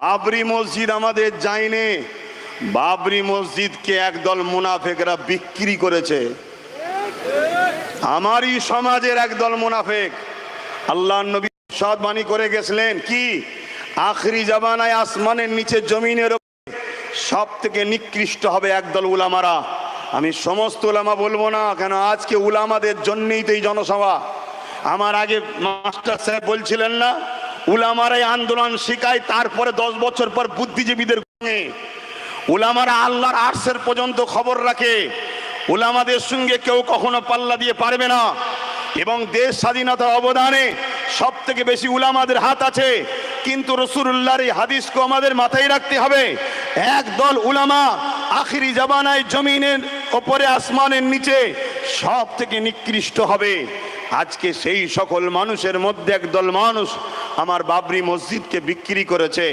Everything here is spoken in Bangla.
বাবরি মসজিদ আমাদের যায়নি, বাবরি মসজিদকে একদল মুনাফেকরা বিক্রি করেছে। আমারই সমাজের একদল মুনাফেক আল্লাহর নবী সাদবাণী করে গেছিলেন কি, আখরি জামানায় আসমানের নিচে জমিনের সব থেকে নিকৃষ্ট হবে একদল উলামারা। আমি সমস্ত উলামা বলবো না, কেন আজকে উলামাদের জন্যই তো এই জনসভা। আমার আগে মাস্টার সাহেব বলছিলেন না, উলামারাই আন্দোলন শিখায়, তারপরে 10 বছর পর বুদ্ধিজীবীদের সঙ্গে উলামারা আল্লাহর আরশের পর্যন্ত খবর রাখে। উলামাদের সঙ্গে কেউ কখনো পাল্লা দিয়ে পারবে না, এবং দেশ স্বাধীনতার অবদানে সব থেকে বেশি উলামাদের হাত আছে। কিন্তু রাসূলুল্লাহর এই হাদিসকে আমাদের মাথায় রাখতে হবে, একদল উলামা আখিরি জামানায় জমিনের ওপরে আসমানের নিচে সব থেকে নিকৃষ্ট হবে। আজকে সেই সকল মানুষের মধ্যে একদল মানুষ আমার বাবরি মসজিদকে বিক্রি করেছে।